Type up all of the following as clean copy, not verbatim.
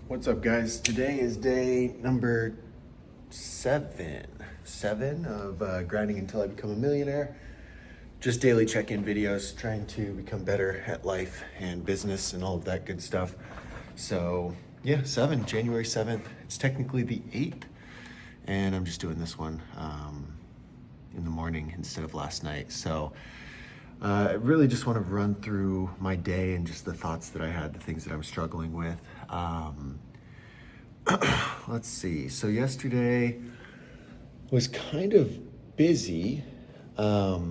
What's up, guys? Today is day number seven of grinding until I become a millionaire. Just daily check-in videos, trying to become better at life and business and all of that good stuff. So yeah, January 7th. It's technically the 8th, and I'm just doing this one in the morning instead of last night. So I really just want to run through my day and just the thoughts that I had, the things that I was struggling with. Let's see. So yesterday was kind of busy. I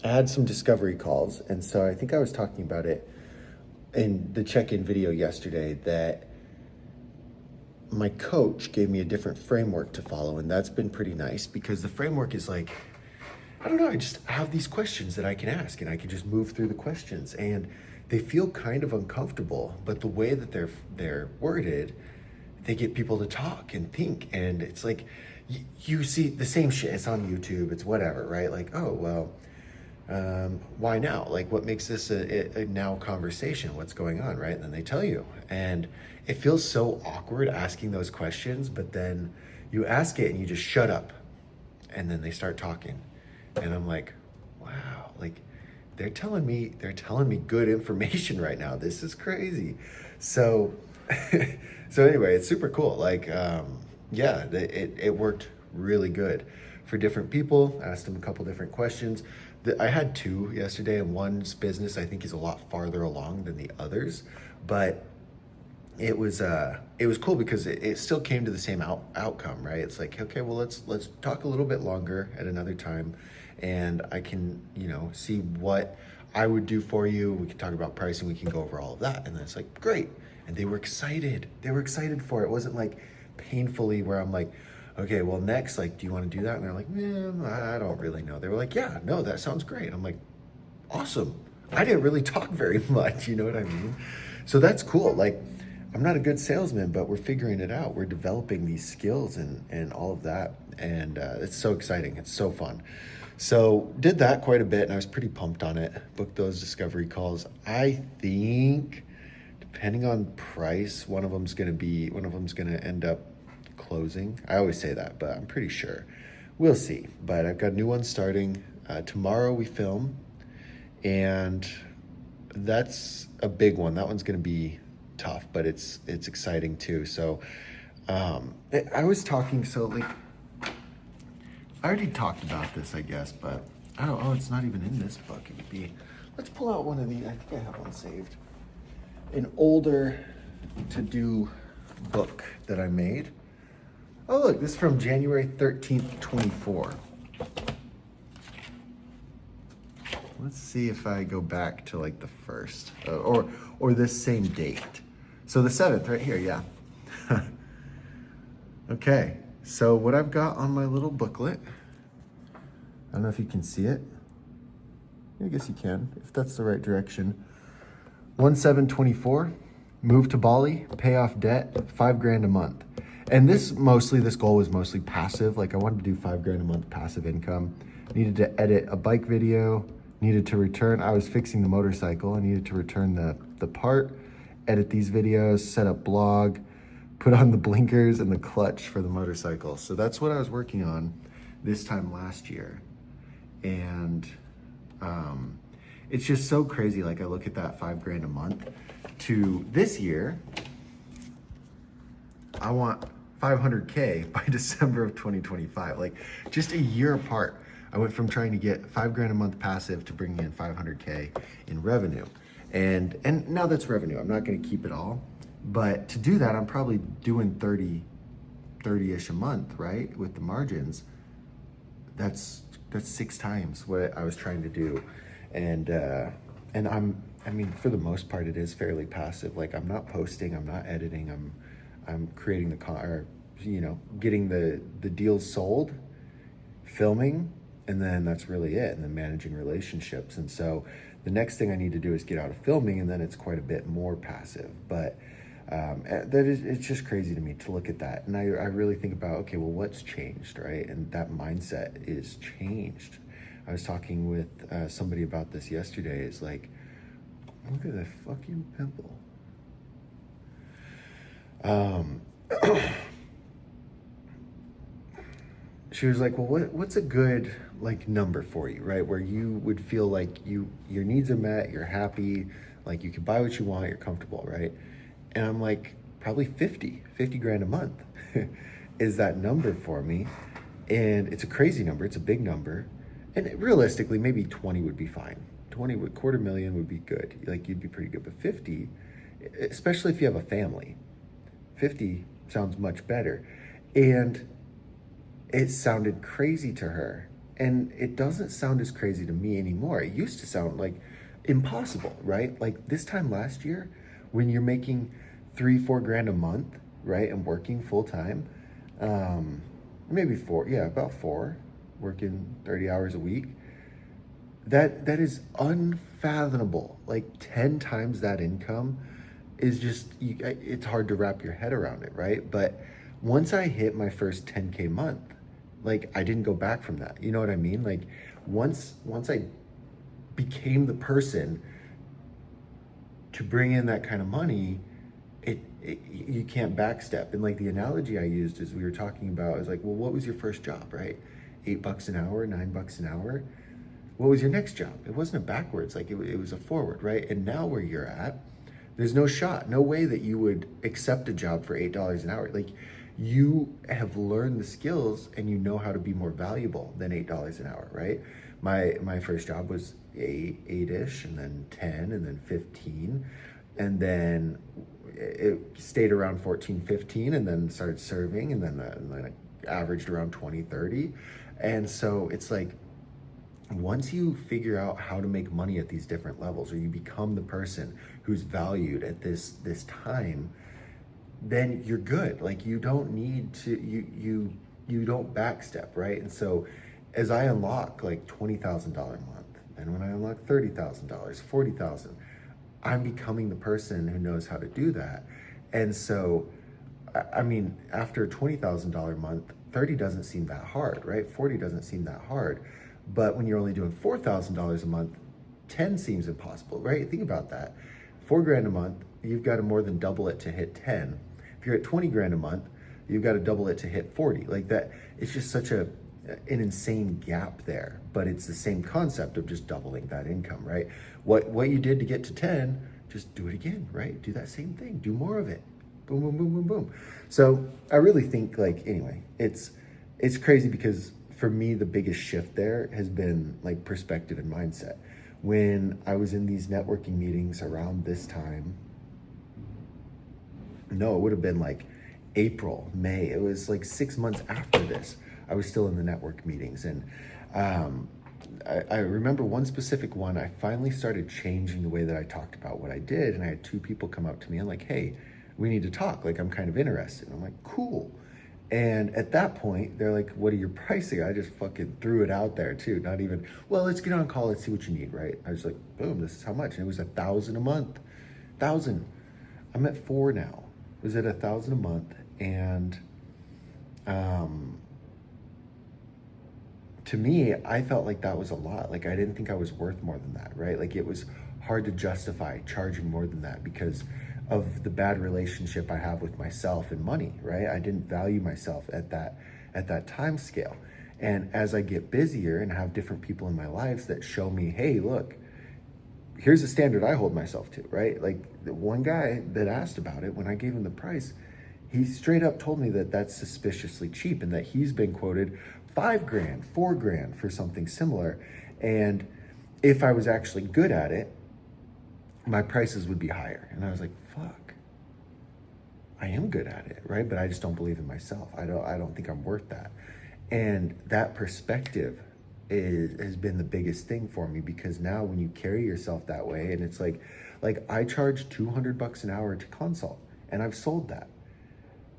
had some discovery calls, and so I think I was talking about it in the check-in video yesterday that my coach gave me a different framework to follow, and that's been pretty nice because the framework is like, I don't know, I just have these questions that I can ask and I can just move through the questions, and they feel kind of uncomfortable, but the way that they're worded, they get people to talk and think, and it's like you see the same shit. It's on YouTube, it's whatever, right? Like, oh well, why now? Like, what makes this a now conversation? What's going on, right? And then they tell you, and it feels so awkward asking those questions, but then you ask it and you just shut up, and then they start talking, and I'm like, wow, like they're telling me good information right now. This is crazy. So so anyway, it's super cool. Like yeah, it worked really good for different people. I asked them a couple different questions. I had two yesterday, and one's business I think is a lot farther along than the others, but it was cool because it still came to the same outcome, right? It's like, okay, well, let's talk a little bit longer at another time, and I can, see what I would do for you. We can talk about pricing, we can go over all of that. And then it's like, great. And they were excited for it. It wasn't like painfully where I'm like, okay, well, next, like, do you want to do that? And they're like, I don't really know. They were like, yeah, no, that sounds great. I'm like, awesome. I didn't really talk very much, you know what I mean? So that's cool. Like, I'm not a good salesman, but we're figuring it out. We're developing these skills and all of that. And it's so exciting. It's so fun. So did that quite a bit, and I was pretty pumped on it. Booked those discovery calls. I think, depending on price, one of them's going to end up closing. I always say that, but I'm pretty sure. We'll see. But I've got a new one starting. Tomorrow we film, and that's a big one. That one's going to be tough, but it's exciting too. So I was talking, so like, I already talked about this, I guess, but I don't. Oh, it's not even in this book. It would be. Let's pull out one of these. I think I have one saved. An older to-do book that I made. Oh, look, this is from January 13th, 24. Let's see if I go back to like the first, or this same date. So the 7th, right here, yeah. Okay, so what I've got on my little booklet, I don't know if you can see it. I guess you can, if that's the right direction. 1/7/24, move to Bali, pay off debt, $5,000 a month. And this goal was mostly passive. Like, I wanted to do $5,000 a month passive income. Needed to edit a bike video, needed to return, I was fixing the motorcycle. I needed to return the part, edit these videos, set up blog, put on the blinkers and the clutch for the motorcycle. So that's what I was working on this time last year. And it's just so crazy. Like, I look at that $5,000 a month to this year, I want 500K by December of 2025. Like, just a year apart. I went from trying to get $5,000 a month passive to bringing in 500K in revenue. And now that's revenue. I'm not going to keep it all, but to do that, I'm probably doing 30-ish a month, right? With the margins, that's 6 times what I was trying to do. And I mean, for the most part, it is fairly passive. Like, I'm not posting, I'm not editing, I'm creating getting the deals sold, filming, and then that's really it. And then managing relationships. And so the next thing I need to do is get out of filming, and then it's quite a bit more passive. But it's just crazy to me to look at that. And I really think about, okay, well, what's changed, right? And that mindset is changed. I was talking with somebody about this yesterday. It's like, look at that fucking pimple. Um, she was like, well, what's a good like number for you, right? Where you would feel like your needs are met, you're happy, like you can buy what you want, you're comfortable, right? And I'm like, probably 50 grand a month is that number for me. And it's a crazy number, it's a big number. And realistically, maybe 20 would be fine. 20 would, quarter million would be good. Like you'd be pretty good. But 50, especially if you have a family, 50 sounds much better. And it sounded crazy to her. And it doesn't sound as crazy to me anymore. It used to sound like impossible, right? Like this time last year, when you're making 3-4 grand a month, right? And working full time, maybe four, yeah, about four, working 30 hours a week. That is unfathomable. Like 10 times that income is just, it's hard to wrap your head around it, right? But once I hit my first 10K month, like I didn't go back from that. You know what I mean? Like once I became the person to bring in that kind of money, it you can't backstep. And like the analogy I used is we were talking about is like, well, what was your first job, right? $8 an hour, $9 an hour. What was your next job? It wasn't a backwards, like it was a forward, right? And now where you're at, there's no shot, no way that you would accept a job for $8 an hour. Like you have learned the skills and you know how to be more valuable than $8 an hour, right? My first job was eight-ish, and then 10, and then 15, and then it stayed around 14, 15, and then started serving, and then it averaged around 20, 30. And so it's like, once you figure out how to make money at these different levels, or you become the person who's valued at this time, then you're good. Like you don't need to, you don't backstep, right? And so as I unlock like $20,000 a month, and when I unlock $30,000, 40,000, I'm becoming the person who knows how to do that. And so I mean, after a $20,000 a month, 30 doesn't seem that hard, right? 40 doesn't seem that hard. But when you're only doing $4,000 a month, 10 seems impossible, right? Think about that. 4 grand a month, you've got to more than double it to hit 10. If you're at 20 grand a month, you've got to double it to hit 40. Like that, it's just such an insane gap there. But it's the same concept of just doubling that income, right? What you did to get to 10, just do it again, right? Do that same thing, do more of it. Boom, boom, boom, boom, boom. So I really think like, anyway, it's crazy because for me, the biggest shift there has been like perspective and mindset. When I was in these networking meetings around this time, no, it would have been like April, May. It was like 6 months after this. I was still in the network meetings. And I remember one specific one, I finally started changing the way that I talked about what I did. And I had two people come up to me and like, hey, we need to talk. Like, I'm kind of interested. And I'm like, cool. And at that point, they're like, what are your pricing? I just fucking threw it out there too. Not even, well, let's get on call. Let's see what you need, right? I was like, boom, this is how much. And it was 1,000 a month. 1,000. I'm at 4 now. It was at 1,000 a month. And to me, I felt like that was a lot. Like, I didn't think I was worth more than that, right? Like, it was hard to justify charging more than that because of the bad relationship I have with myself and money, right? I didn't value myself at that time scale. And as I get busier and have different people in my lives that show me, hey, look, here's the standard I hold myself to, right? Like the one guy that asked about it, when I gave him the price, he straight up told me that that's suspiciously cheap and that he's been quoted 5 grand, 4 grand for something similar. And if I was actually good at it, my prices would be higher. And I was like, fuck, I am good at it, right? But I just don't believe in myself. I don't think I'm worth that. And that perspective has been the biggest thing for me, because now when you carry yourself that way, and it's like I charge $200 an hour to consult, and I've sold that,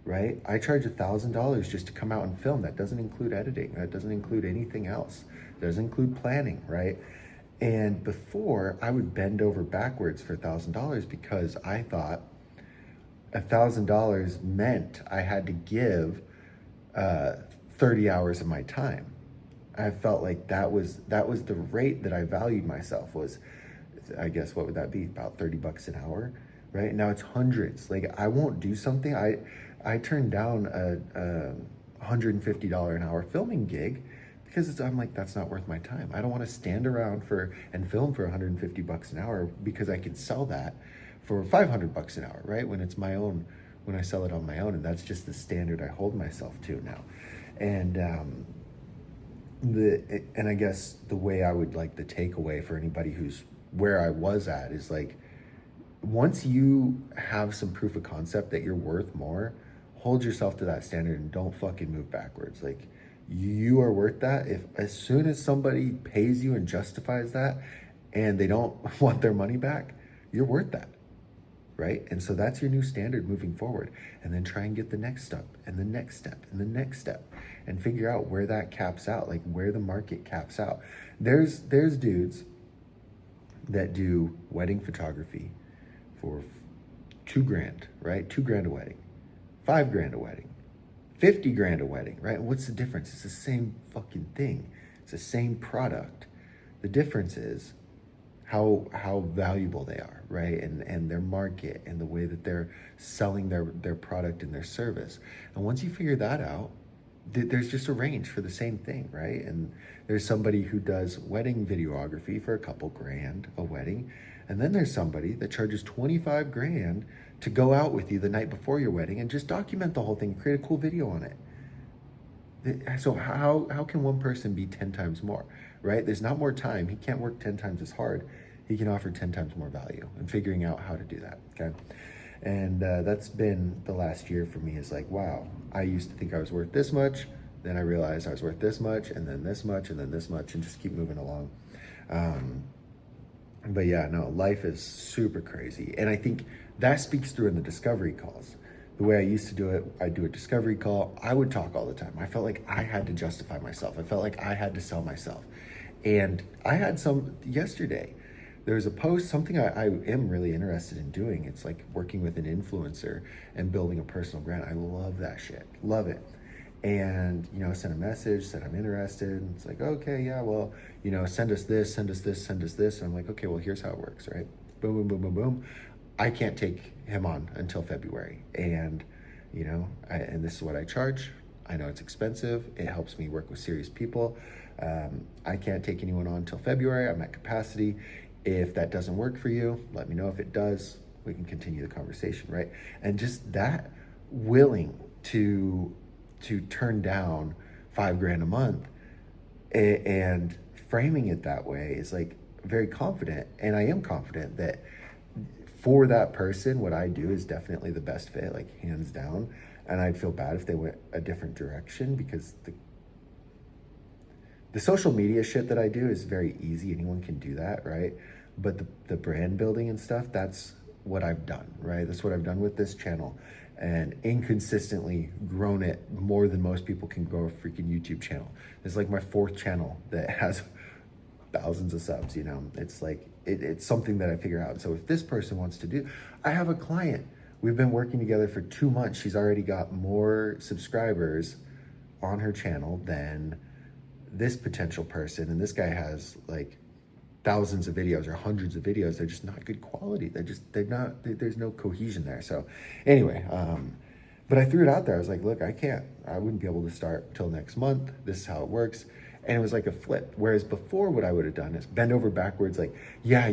right? I charge $1,000 just to come out and film. That doesn't include editing. That doesn't include anything else. It doesn't include planning, right? And before, I would bend over backwards for $1,000 because I thought $1,000 meant I had to give 30 hours of my time. I felt like that was the rate that I valued myself was, I guess, what would that be? About $30 an hour. right? Now it's hundreds. Like I won't do something. I turned down a $150 an hour filming gig because I'm like, that's not worth my time. I don't want to stand around and film for 150 bucks an hour because I could sell that for 500 bucks an hour, right? When it's my own, when I sell it on my own, and that's just the standard I hold myself to now. And and I guess the way I would like the takeaway for anybody who's where I was at is like, once you have some proof of concept that you're worth more, hold yourself to that standard and don't fucking move backwards. Like you are worth that. If as soon as somebody pays you and justifies that and they don't want their money back, you're worth that. Right? And so that's your new standard moving forward. And then try and get the next step and the next step and the next step and figure out where that caps out, like where the market caps out. There's dudes that do wedding photography for $2,000, right? $2,000 a wedding, $5,000 a wedding, 50 grand a wedding, right? What's the difference? It's the same fucking thing. It's the same product. The difference is how valuable they are, right? And their market and the way that they're selling their product and their service. And once you figure that out, there's just a range for the same thing, right? And there's somebody who does wedding videography for a couple grand a wedding. And then there's somebody that charges 25 grand to go out with you the night before your wedding and just document the whole thing, create a cool video on it. So how can one person be 10 times more, right? There's not more time. He can't work 10 times as hard. He can offer 10 times more value, and figuring out how to do that, okay? And that's been the last year for me, is like, wow, I used to think I was worth this much. Then I realized I was worth this much, and then this much, and then this much, and just keep moving along. But yeah, no, life is super crazy. And I think that speaks through in the discovery calls. The way I used to do it, I'd do a discovery call. I would talk all the time. I felt like I had to justify myself. I felt like I had to sell myself. And I had some yesterday. There was a post, something I am really interested in doing. It's like working with an influencer and building a personal brand. I love that shit. Love it. And, you know, sent a message, said I'm interested. And it's like, okay, yeah, well, you know, send us this, send us this, send us this. And I'm like, okay, well, here's how it works, right? Boom, boom, boom, boom, boom. I can't take him on until February. And, you know, and this is what I charge. I know it's expensive. It helps me work with serious people. I can't take anyone on until February. I'm at capacity. If that doesn't work for you, let me know. If it does, we can continue the conversation, right? And just that willing to turn down $5,000 a month and framing it that way is like very confident. And I am confident that for that person, what I do is definitely the best fit, like hands down. And I'd feel bad if they went a different direction, because the social media shit that I do is very easy. Anyone can do that, right? But the brand building and stuff, that's what I've done, right? That's what I've done with this channel, and inconsistently grown it more than most people can grow a freaking YouTube channel. It's like my 4th channel that has thousands of subs, you know? It's like, it's something that I figure out. So if this person wants to do, I have a client. We've been working together for 2 months. She's already got more subscribers on her channel than this potential person. And this guy has like thousands of videos or hundreds of videos. They're just not good quality. There's no cohesion there. So anyway, but I threw it out there. I was like, look, I wouldn't be able to start till next month. This is how it works. And it was like a flip. Whereas before, what I would have done is bend over backwards, like, yeah,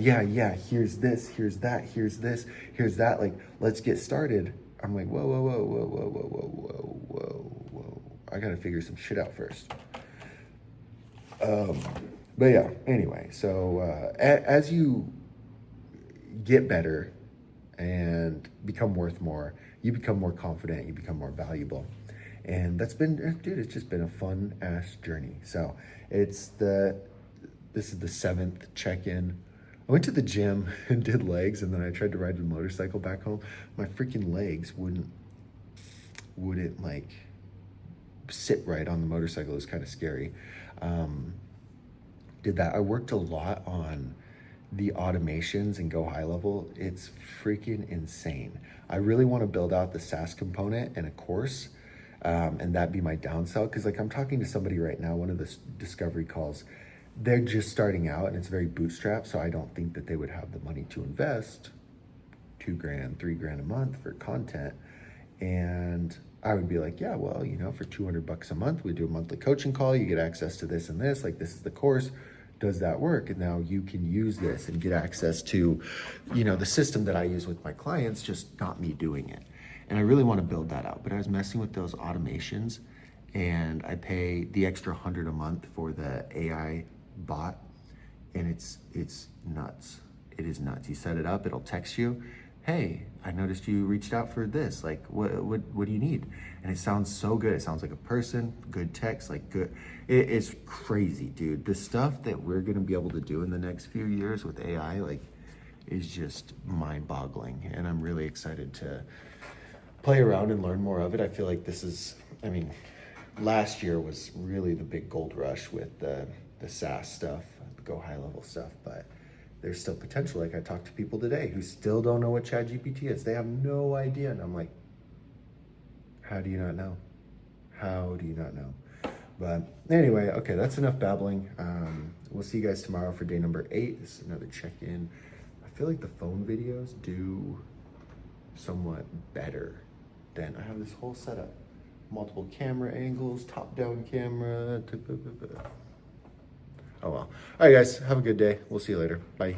here's this, here's that, here's this, here's that. Like, let's get started. I'm like, whoa. I got to figure some shit out first. But yeah, anyway, so as you get better and become worth more, you become more confident, you become more valuable. And that's been, dude, it's just been a fun ass journey. So this is the 7th check-in. I went to the gym and did legs, and then I tried to ride the motorcycle back home. My freaking legs wouldn't like sit right on the motorcycle. It was kind of scary. Did that. I worked a lot on the automations and Go High Level. It's freaking insane. I really want to build out the SaaS component and a course, and that be my downsell. Because like I'm talking to somebody right now, one of the discovery calls, they're just starting out and it's very bootstrapped. So I don't think that they would have the money to invest $2,000, $3,000 a month for content. And I would be like, yeah, well, for $200 a month, we do a monthly coaching call. You get access to this and this, like this is the course. Does that work? And now you can use this and get access to, the system that I use with my clients, just not me doing it. And I really want to build that out. But I was messing with those automations, and I pay the extra $100 a month for the AI bot, and it's nuts. It is nuts. You set it up, it'll text you, hey, I noticed you reached out for this. Like, what do you need? And it sounds so good. It sounds like a person, good text, like good. It's crazy, dude. The stuff that we're gonna be able to do in the next few years with AI, like, is just mind-boggling. And I'm really excited to play around and learn more of it. I feel like this is, last year was really the big gold rush with the SaaS stuff, the Go High Level stuff, but there's still potential. Like I talked to people today who still don't know what ChatGPT is. They have no idea. And I'm like, how do you not know? How do you not know? But anyway, okay, that's enough babbling. We'll see you guys tomorrow for day number 8. This is another check-in. I feel like the phone videos do somewhat better than I have this whole setup. Multiple camera angles, top-down camera. Oh well. All right, guys, have a good day. We'll see you later. Bye.